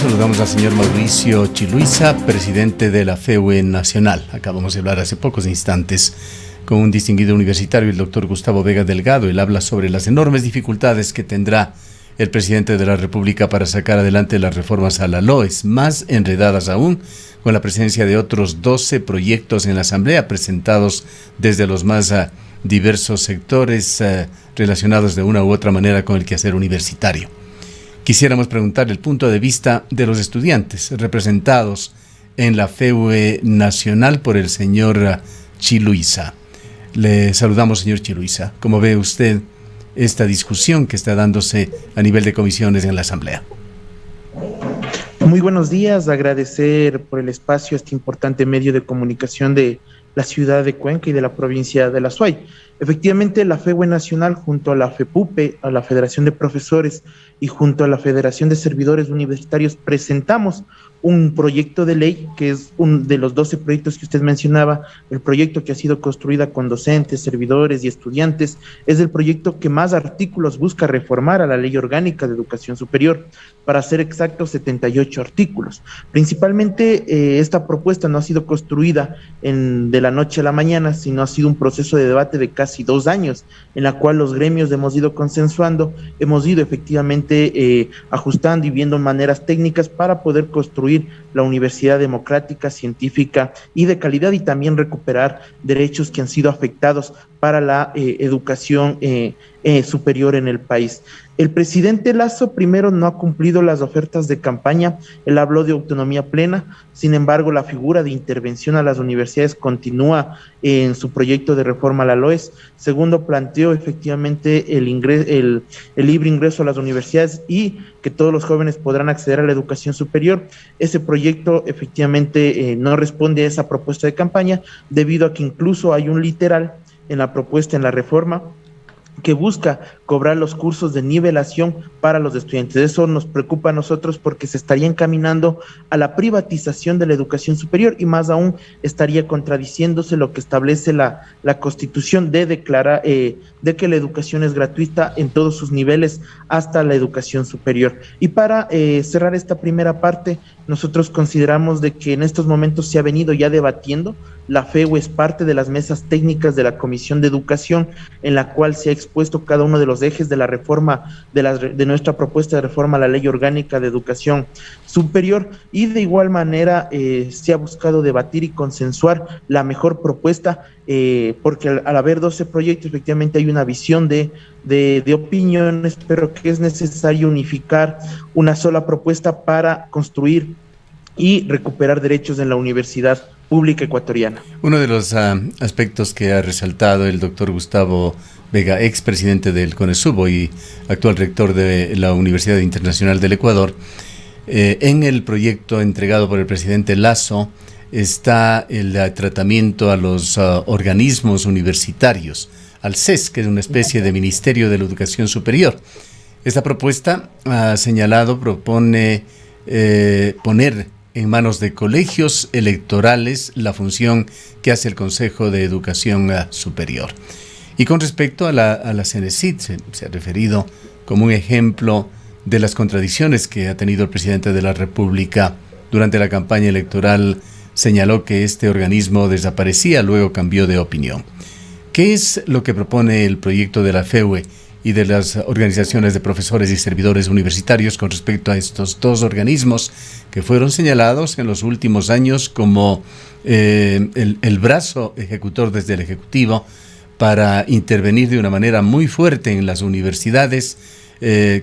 saludamos al señor Mauricio Chiluiza, presidente de la FEUE Nacional. Acabamos de hablar hace pocos instantes con un distinguido universitario, el doctor Gustavo Vega Delgado. Él habla sobre las enormes dificultades que tendrá el presidente de la República para sacar adelante las reformas a la LOES, más enredadas aún con la presencia de otros 12 proyectos en la Asamblea presentados desde los más diversos sectores relacionados de una u otra manera con el quehacer universitario. Quisiéramos preguntar el punto de vista de los estudiantes representados en la FEUE Nacional por el señor Chiluiza. Le saludamos, señor Chiluiza. ¿Cómo ve usted esta discusión que está dándose a nivel de comisiones en la Asamblea? Muy buenos días, agradecer por el espacio a este importante medio de comunicación de la ciudad de Cuenca y de la provincia de La Suay. Efectivamente, la FEUE Nacional, junto a la FEPUPE, a la Federación de Profesores y junto a la Federación de Servidores Universitarios, presentamos un proyecto de ley que es uno de los 12 proyectos que usted mencionaba. El proyecto que ha sido construida con docentes, servidores y estudiantes es el proyecto que más artículos busca reformar a la Ley Orgánica de Educación Superior, para ser exactos 78 artículos. Principalmente esta propuesta no ha sido construida de la noche a la mañana, sino ha sido un proceso de debate de casi 2 años, en la cual los gremios hemos ido consensuando, hemos ido efectivamente ajustando y viendo maneras técnicas para poder construir la universidad democrática, científica y de calidad, y también recuperar derechos que han sido afectados para la educación superior en el país. El presidente Lasso primero no ha cumplido las ofertas de campaña. Él habló de autonomía plena, sin embargo la figura de intervención a las universidades continúa en su proyecto de reforma a la LOES. Segundo, planteó efectivamente el libre ingreso a las universidades y que todos los jóvenes podrán acceder a la educación superior. Ese proyecto efectivamente no responde a esa propuesta de campaña, debido a que incluso hay un literal en la propuesta, en la reforma, que busca cobrar los cursos de nivelación para los estudiantes. Eso nos preocupa a nosotros porque se estaría encaminando a la privatización de la educación superior, y más aún estaría contradiciéndose lo que establece la Constitución de declarar de que la educación es gratuita en todos sus niveles hasta la educación superior. Y para cerrar esta primera parte, nosotros consideramos de que en estos momentos se ha venido ya debatiendo. La FEUE es parte de las mesas técnicas de la Comisión de Educación, en la cual se ha expuesto cada uno de los ejes de la reforma, de nuestra propuesta de reforma a la Ley Orgánica de Educación Superior, y de igual manera se ha buscado debatir y consensuar la mejor propuesta, porque al haber 12 proyectos, efectivamente hay una visión de opiniones, pero que es necesario unificar una sola propuesta para construir y recuperar derechos en la universidad pública ecuatoriana. Uno de los aspectos que ha resaltado el doctor Gustavo Vega, expresidente del CONESUBO y actual rector de la Universidad Internacional del Ecuador, en el proyecto entregado por el presidente Lasso está el tratamiento a los organismos universitarios, al CES, que es una especie de Ministerio de la Educación Superior. Esta propuesta propone poner en manos de colegios electorales la función que hace el Consejo de Educación Superior. Y con respecto a la CENESID, se ha referido como un ejemplo de las contradicciones que ha tenido el presidente de la República durante la campaña electoral. Señaló que este organismo desaparecía, luego cambió de opinión. ¿Qué es lo que propone el proyecto de la FEUE y de las organizaciones de profesores y servidores universitarios con respecto a estos 2 organismos que fueron señalados en los últimos años como el brazo ejecutor desde el Ejecutivo para intervenir de una manera muy fuerte en las universidades,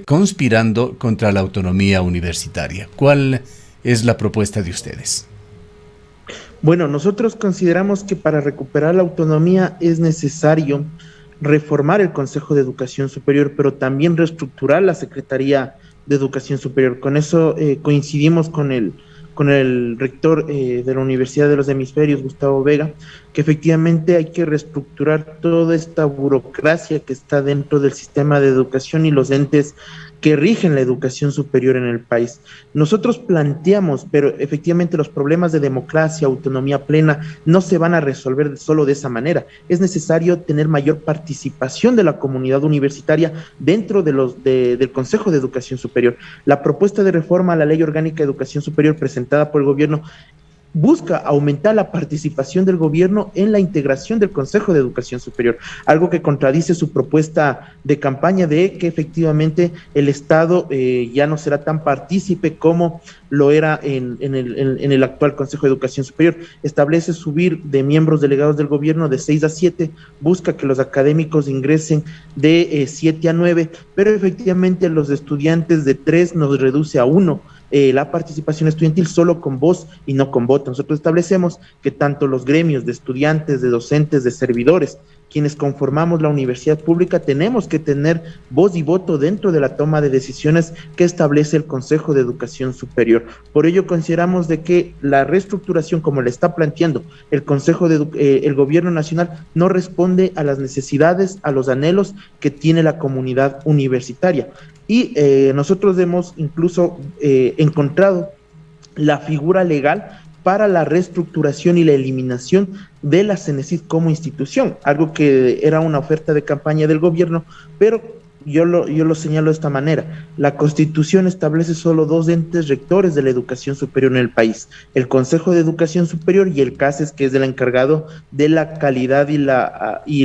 conspirando contra la autonomía universitaria? ¿Cuál es la propuesta de ustedes? Bueno, nosotros consideramos que para recuperar la autonomía es necesario reformar el Consejo de Educación Superior, pero también reestructurar la Secretaría de Educación Superior. Con eso coincidimos con el rector de la Universidad de los Hemisferios, Gustavo Vega, que efectivamente hay que reestructurar toda esta burocracia que está dentro del sistema de educación y los entes que rigen la educación superior en el país. Nosotros planteamos, pero efectivamente los problemas de democracia, autonomía plena, no se van a resolver solo de esa manera. Es necesario tener mayor participación de la comunidad universitaria dentro del Consejo de Educación Superior. La propuesta de reforma a la Ley Orgánica de Educación Superior presentada por el gobierno busca aumentar la participación del gobierno en la integración del Consejo de Educación Superior, algo que contradice su propuesta de campaña de que efectivamente el Estado ya no será tan partícipe como lo era en el actual Consejo de Educación Superior. Establece subir de miembros delegados del gobierno de 6 a 7, busca que los académicos ingresen de 7 a 9, pero efectivamente los estudiantes de 3 nos reduce a 1. La participación estudiantil solo con voz y no con voto. Nosotros establecemos que tanto los gremios de estudiantes, de docentes, de servidores, quienes conformamos la universidad pública, tenemos que tener voz y voto dentro de la toma de decisiones que establece el Consejo de Educación Superior. Por ello consideramos de que la reestructuración, como le está planteando el el Gobierno Nacional, no responde a las necesidades, a los anhelos que tiene la comunidad universitaria. Y nosotros hemos incluso encontrado la figura legal para la reestructuración y la eliminación de la CENESID como institución, algo que era una oferta de campaña del gobierno, pero yo lo señalo de esta manera. La Constitución establece solo 2 entes rectores de la educación superior en el país, el Consejo de Educación Superior y el CASES, que es el encargado de la calidad y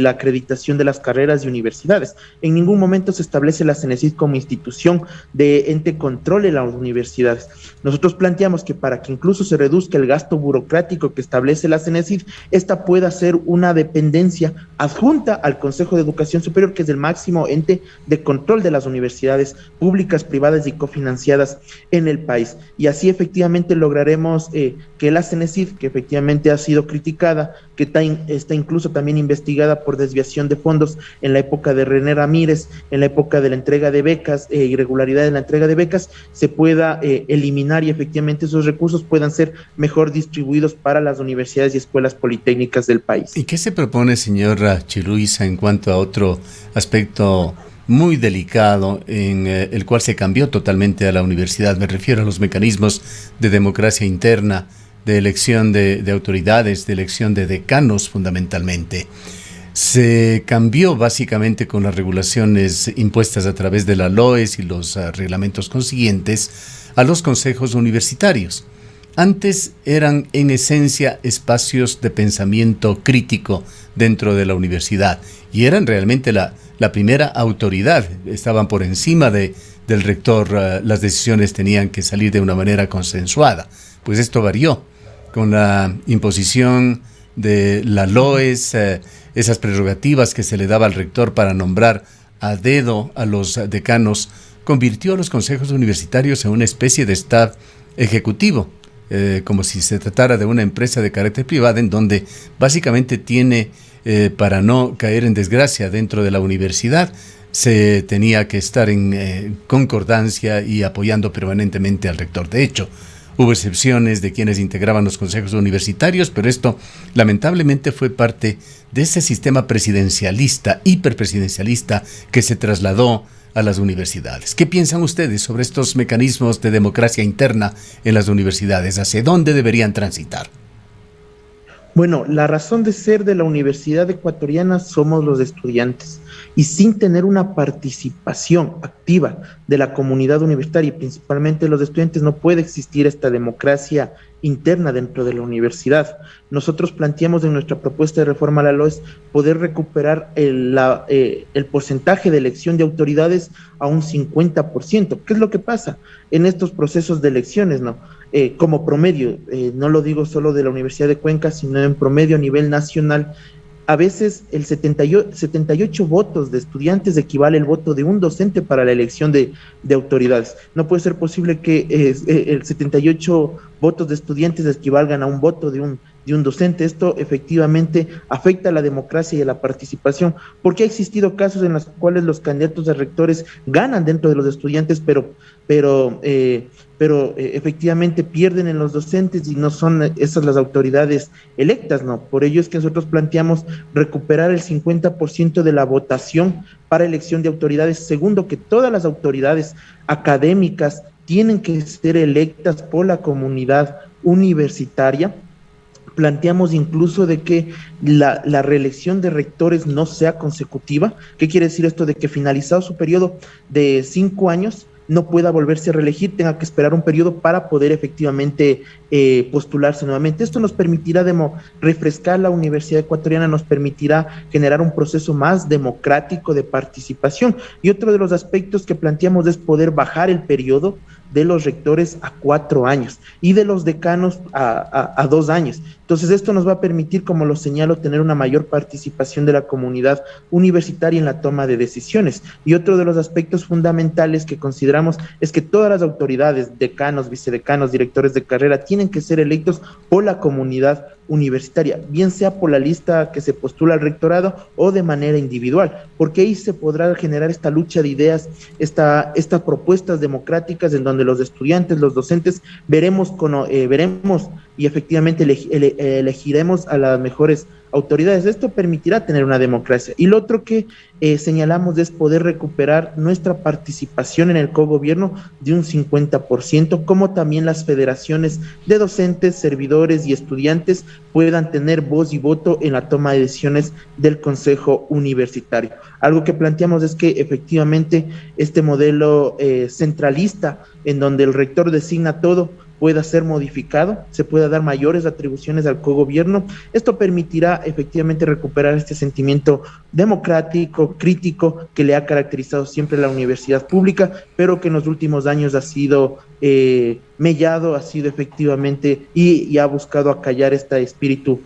la acreditación de las carreras y universidades. En ningún momento se establece la CENESID como institución de ente control en las universidades. Nosotros planteamos que para que incluso se reduzca el gasto burocrático que establece la CENESID, esta pueda ser una dependencia adjunta al Consejo de Educación Superior, que es el máximo ente de control de las universidades públicas, privadas y cofinanciadas en el país. Y así efectivamente lograremos que la CENESID, que efectivamente ha sido criticada, que está incluso también investigada por desviación de fondos en la época de René Ramírez, en la época de la entrega de becas, irregularidad en la entrega de becas, se pueda eliminar y efectivamente esos recursos puedan ser mejor distribuidos para las universidades y escuelas politécnicas del país. ¿Y qué se propone, señora Chiluisa, en cuanto a otro aspecto muy delicado en el cual se cambió totalmente a la universidad? Me refiero a los mecanismos de democracia interna, de elección de autoridades, de elección de decanos fundamentalmente. Se cambió básicamente con las regulaciones impuestas a través de la LOES y los reglamentos consiguientes a los consejos universitarios. Antes eran en esencia espacios de pensamiento crítico dentro de la universidad y eran realmente la primera autoridad, estaban por encima del rector, las decisiones tenían que salir de una manera consensuada. Pues esto varió con la imposición de la LOES, esas prerrogativas que se le daba al rector para nombrar a dedo a los decanos, convirtió a los consejos universitarios en una especie de staff ejecutivo, como si se tratara de una empresa de carácter privado en donde básicamente tiene, para no caer en desgracia dentro de la universidad, se tenía que estar en concordancia y apoyando permanentemente al rector. De hecho, hubo excepciones de quienes integraban los consejos universitarios, pero esto lamentablemente fue parte de ese sistema presidencialista, hiperpresidencialista, que se trasladó a las universidades. ¿Qué piensan ustedes sobre estos mecanismos de democracia interna en las universidades? ¿Hacia dónde deberían transitar? Bueno, la razón de ser de la Universidad Ecuatoriana somos los estudiantes, y sin tener una participación activa de la comunidad universitaria y principalmente los estudiantes no puede existir esta democracia interna dentro de la universidad. Nosotros planteamos en nuestra propuesta de reforma a la LOES poder recuperar el porcentaje de elección de autoridades a un 50%. ¿Qué es lo que pasa en estos procesos de elecciones, no? Como promedio, no lo digo solo de la Universidad de Cuenca, sino en promedio a nivel nacional, a veces el 78 votos de estudiantes equivale al voto de un docente para la elección de autoridades. No puede ser posible que el 78 votos de estudiantes equivalgan a un voto de un de un docente. Esto efectivamente afecta a la democracia y a la participación, porque ha existido casos en los cuales los candidatos a rectores ganan dentro de los estudiantes, pero efectivamente pierden en los docentes y no son esas las autoridades electas, ¿no? Por ello es que nosotros planteamos recuperar el 50% de la votación para elección de autoridades. Segundo, que todas las autoridades académicas tienen que ser electas por la comunidad universitaria. Planteamos incluso de que la reelección de rectores no sea consecutiva. ¿Qué quiere decir esto? De que finalizado su periodo de 5 años, no pueda volverse a reelegir, tenga que esperar un periodo para poder efectivamente postularse nuevamente. Esto nos permitirá refrescar la Universidad Ecuatoriana, nos permitirá generar un proceso más democrático de participación. Y otro de los aspectos que planteamos es poder bajar el periodo de los rectores a 4 años y de los decanos a 2 años. Entonces esto nos va a permitir, como lo señalo, tener una mayor participación de la comunidad universitaria en la toma de decisiones. Y otro de los aspectos fundamentales que consideramos es que todas las autoridades, decanos, vicedecanos, directores de carrera, tienen que ser electos por la comunidad universitaria, bien sea por la lista que se postula al rectorado o de manera individual, porque ahí se podrá generar esta lucha de ideas, estas propuestas democráticas en donde los estudiantes, los docentes, veremos y efectivamente elegiremos a las mejores autoridades. Esto permitirá tener una democracia. Y lo otro que señalamos es poder recuperar nuestra participación en el cogobierno de un 50%, como también las federaciones de docentes, servidores y estudiantes puedan tener voz y voto en la toma de decisiones del Consejo Universitario. Algo que planteamos es que efectivamente este modelo centralista, en donde el rector designa todo, pueda ser modificado, se pueda dar mayores atribuciones al cogobierno. Esto permitirá efectivamente recuperar este sentimiento democrático, crítico, que le ha caracterizado siempre la universidad pública, pero que en los últimos años ha sido mellado, ha sido efectivamente y ha buscado acallar este espíritu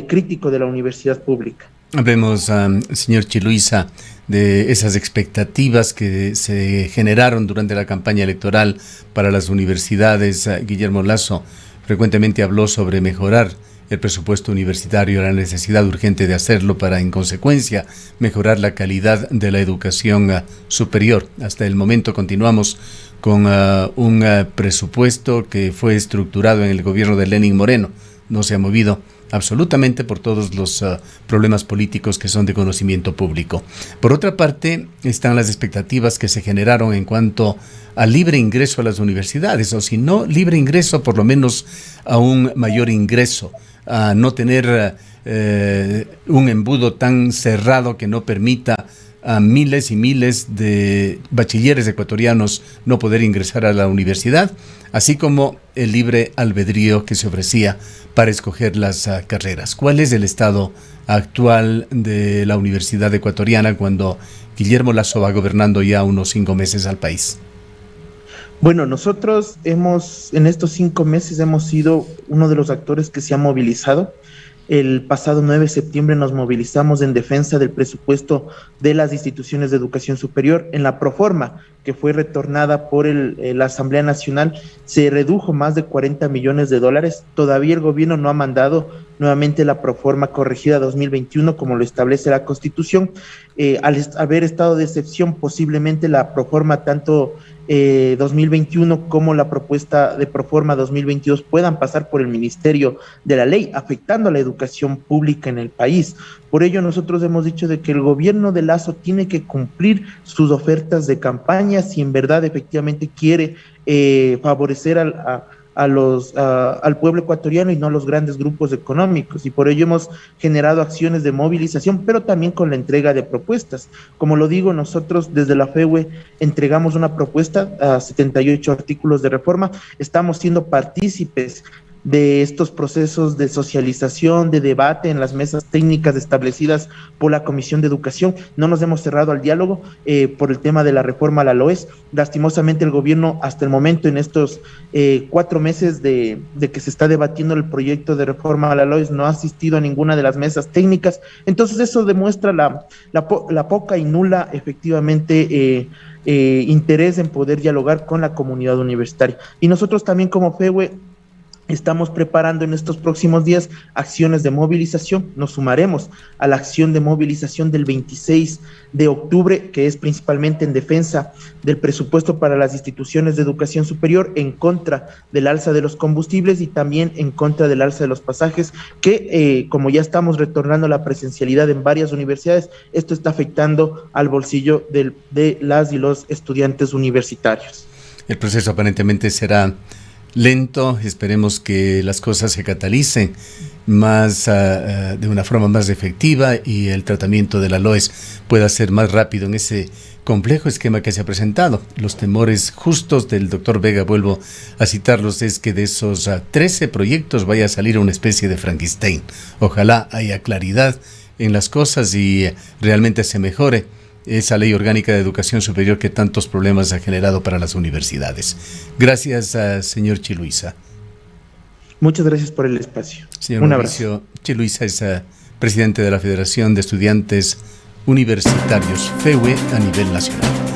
crítico de la universidad pública. Hablemos, señor Chiluisa, de esas expectativas que se generaron durante la campaña electoral para las universidades. Guillermo Lasso frecuentemente habló sobre mejorar el presupuesto universitario, la necesidad urgente de hacerlo para, en consecuencia, mejorar la calidad de la educación superior. Hasta el momento continuamos con un presupuesto que fue estructurado en el gobierno de Lenín Moreno. No se ha movido absolutamente por todos los problemas políticos que son de conocimiento público. Por otra parte, están las expectativas que se generaron en cuanto al libre ingreso a las universidades, o si no libre ingreso, por lo menos a un mayor ingreso, a no tener un embudo tan cerrado que no permita a miles y miles de bachilleres ecuatorianos no poder ingresar a la universidad, así como el libre albedrío que se ofrecía para escoger las carreras. ¿Cuál es el estado actual de la Universidad Ecuatoriana cuando Guillermo Lasso va gobernando ya unos 5 meses al país? Bueno, nosotros en estos 5 meses hemos sido uno de los actores que se ha movilizado. El pasado 9 de septiembre nos movilizamos en defensa del presupuesto de las instituciones de educación superior. En la proforma que fue retornada por la Asamblea Nacional se redujo más de 40 millones de dólares. Todavía el gobierno no ha mandado nuevamente la proforma corregida 2021 como lo establece la Constitución. Al haber estado de excepción, posiblemente la proforma tanto 2021 como la propuesta de proforma 2022 puedan pasar por el Ministerio de la Ley, afectando a la educación pública en el país. Por ello nosotros hemos dicho de que el gobierno de Lasso tiene que cumplir sus ofertas de campaña si en verdad efectivamente quiere favorecer al pueblo ecuatoriano y no a los grandes grupos económicos, y por ello hemos generado acciones de movilización, pero también con la entrega de propuestas. Como lo digo, nosotros desde la FEUE entregamos una propuesta a 78 artículos de reforma, estamos siendo partícipes de estos procesos de socialización, de debate en las mesas técnicas establecidas por la Comisión de Educación. No nos hemos cerrado al diálogo por el tema de la reforma a la LOES. Lastimosamente el gobierno hasta el momento, en estos 4 meses de que se está debatiendo el proyecto de reforma a la LOES, no ha asistido a ninguna de las mesas técnicas. Entonces eso demuestra la poca y nula efectivamente interés en poder dialogar con la comunidad universitaria. Y nosotros también como FEUE Estamos preparando en estos próximos días acciones de movilización. Nos sumaremos a la acción de movilización del 26 de octubre, que es principalmente en defensa del presupuesto para las instituciones de educación superior, en contra del alza de los combustibles y también en contra del alza de los pasajes, que como ya estamos retornando a la presencialidad en varias universidades, esto está afectando al bolsillo de las y los estudiantes universitarios. El proceso aparentemente será lento, esperemos que las cosas se catalicen más de una forma más efectiva y el tratamiento de la LOES pueda ser más rápido en ese complejo esquema que se ha presentado. Los temores justos del doctor Vega, vuelvo a citarlos, es que de esos 13 proyectos vaya a salir una especie de Frankenstein. Ojalá haya claridad en las cosas y realmente se mejore esa ley orgánica de educación superior que tantos problemas ha generado para las universidades. Gracias, señor Chiluisa. Muchas gracias por el espacio. Señor Mauricio Chiluisa es presidente de la Federación de Estudiantes Universitarios, FEUE, a nivel nacional.